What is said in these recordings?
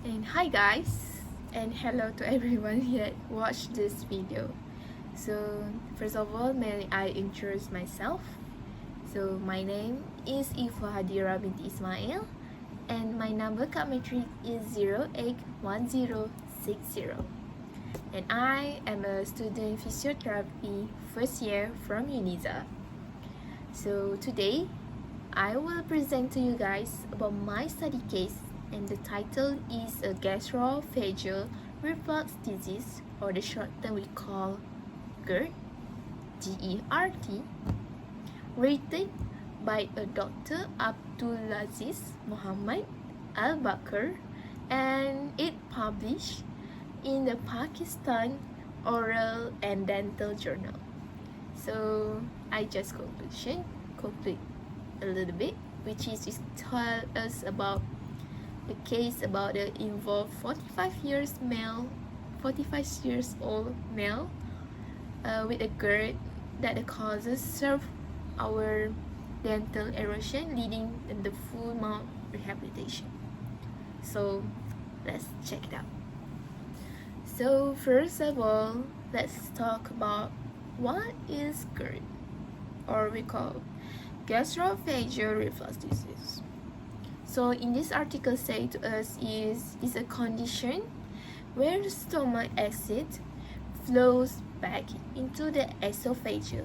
And hi guys, and hello to everyone here watch this video. So first of all, may I introduce myself. So my name is Ifa Hadira binti Ismail, and my number card matrix is 081060. And I am a student in physiotherapy first year from UNIZA. So today, I will present to you guys about my study case, and the title is a gastroesophageal reflux disease, or the short term we call GERD, G-E-R-D, rated by a Dr. Abdulaziz Muhammad Al-Bakr, and it published in the Pakistan Oral and Dental Journal. So I just complete a little bit, which is to tell us about the case about the involved 45 years old male with a GERD that the causes serve our dental erosion, leading in the full mouth rehabilitation. So let's check it out. So first of all, let's talk about what is GERD, or we call gastroesophageal reflux disease. So in this article say to us is a condition where the stomach acid flows back into the esophagus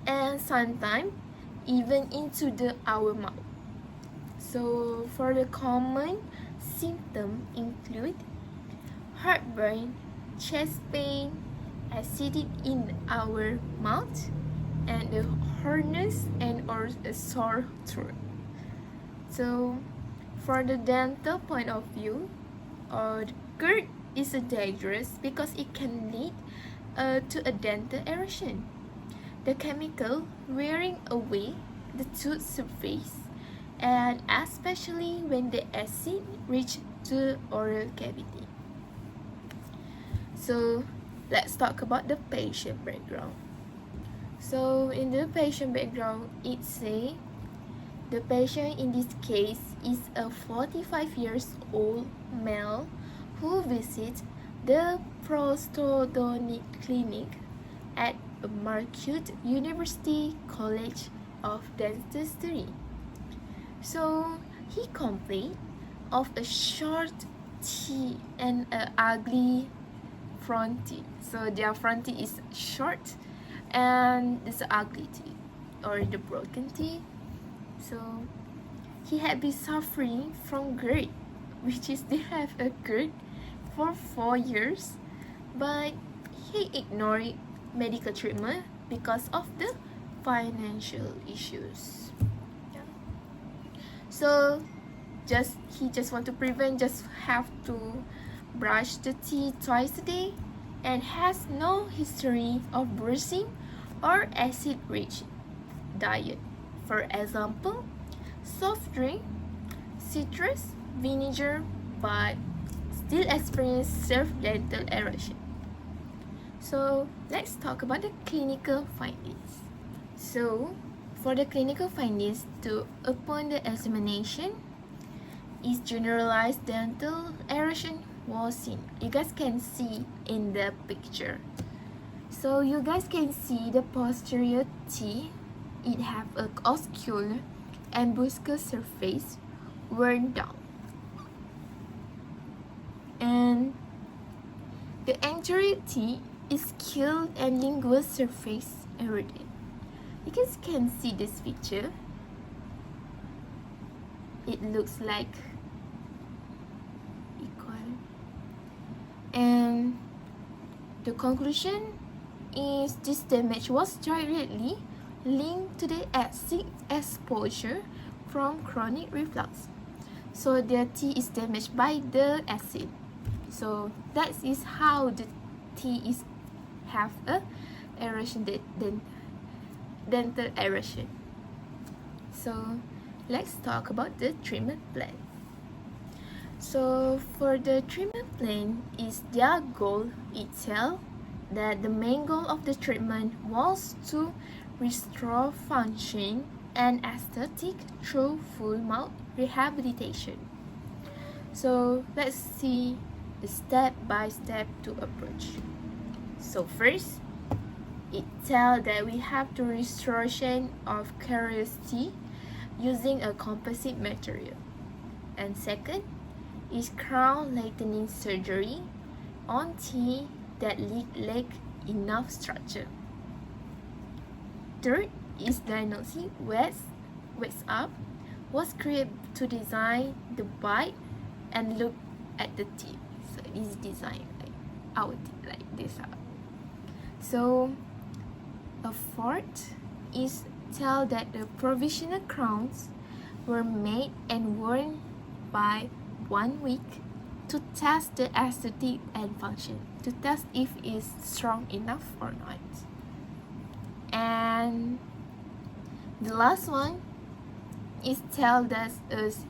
and sometimes even into our mouth. So for the common symptoms include heartburn, chest pain, acidity in our mouth, and the hoarseness and or a sore throat. So for the dental point of view, GERD is dangerous because it can lead to a dental erosion. The chemical wearing away the tooth surface, and especially when the acid reach the oral cavity. So let's talk about the patient background. So in the patient background, it say the patient in this case is a 45 years old male who visits the prosthodontic clinic at Marquette University College of Dentistry. So he complained of a short teeth and an ugly front teeth. So their front teeth is short and it's ugly teeth or the broken teeth. So he had been suffering from GERD, which is they have a GERD for 4 years, but he ignored medical treatment because of the financial issues. Yeah. So he just want to prevent, just have to brush the teeth twice a day, and has no history of bruising or acid-rich diet. For example, soft drink, citrus, vinegar, but still experience dental erosion. So let's talk about the clinical findings. So for the clinical findings, upon the examination, is generalized dental erosion was seen. You guys can see in the picture. So you guys can see the posterior teeth. It have a oscular and buccal surface worn down, and the anterior teeth is scaled and lingual surface eroded. You guys can see this picture. It looks like equal, and the conclusion is this damage was directly linked to the acid exposure from chronic reflux. So their teeth is damaged by the acid. So that is how the teeth have a erosion, dental erosion. So let's talk about the treatment plan. So for the treatment plan is their goal itself, that the main goal of the treatment was to restore function and aesthetic through full mouth rehabilitation. So let's see the step-by-step to approach. So first, it tells that we have to restoration of curiosity using a composite material. And second is crown lightening surgery on teeth that lack enough structure. Third is diagnosis wakes up was created to design the bite and look at the teeth. So it is designed like our teeth like this out. So a fourth is tell that the provisional crowns were made and worn by 1 week to test the aesthetic and function, to test if it's strong enough or not. And the last one is tell us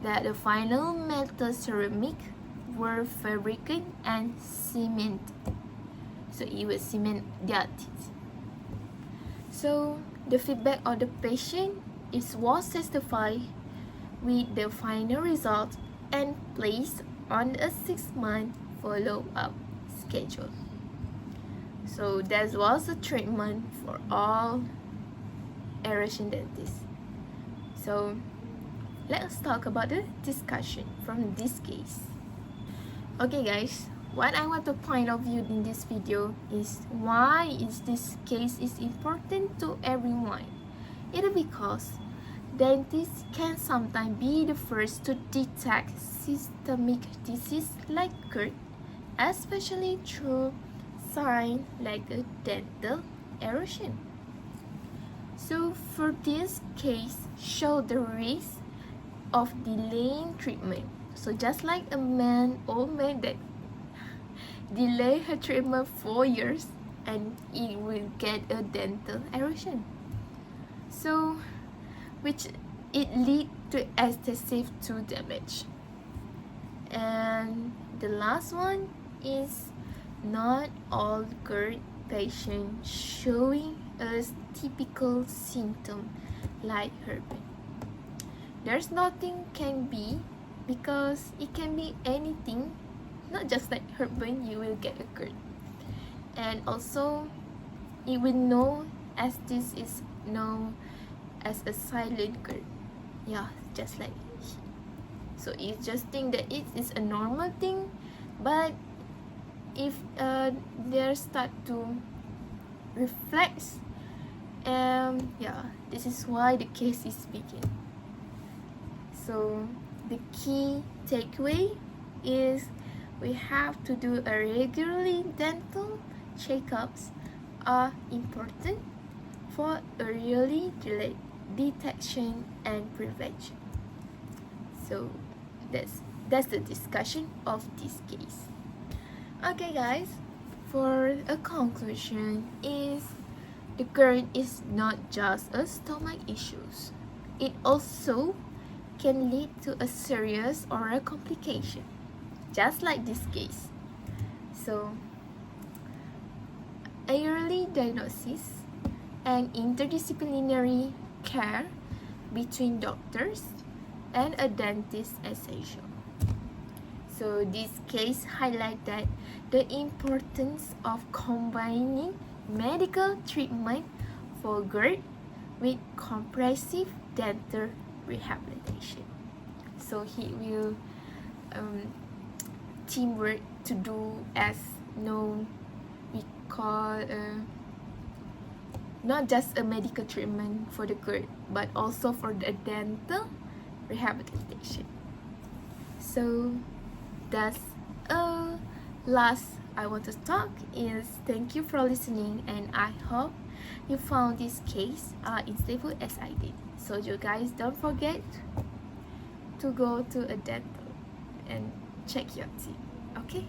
that the final metal ceramic were fabricated and cemented. So it will cement their teeth. So the feedback of the patient was satisfied with the final result and placed on a 6-month follow-up schedule. So that was a treatment for all erosion dentists. So let's talk about the discussion from this case. Okay guys, what I want to point of view in this video is why this case is important to everyone. It is because dentists can sometimes be the first to detect systemic disease like GERD, especially through signs like a dental erosion. So for this case, show the risk of delaying treatment. So just like old man that delay her treatment 4 years and it will get a dental erosion. So which it lead to excessive tooth damage. And the last one is not all GERD patients showing us typical symptom like heartburn. There's nothing can be because it can be anything, not just like heartburn you will get a GERD. And also it will know as this is known as a silent GERD. Yeah, just like so it's just think that it is a normal thing, but if they start to reflect, yeah, this is why the case is begin. So the key takeaway is we have to do a regularly dental checkups are important for early detection and prevention. So that's the discussion of this case. Okay guys, for a conclusion is the GERD is not just a stomach issues. It also can lead to a serious oral complication, just like this case. So early diagnosis and interdisciplinary care between doctors and a dentist essential. So this case highlights that the importance of combining medical treatment for GERD with comprehensive dental rehabilitation. So he will teamwork to do as known we call not just a medical treatment for the GERD but also for the dental rehabilitation. So that's last I want to talk is thank you for listening, and I hope you found this case insightful as I did. So you guys don't forget to go to a dental and check your teeth. Okay.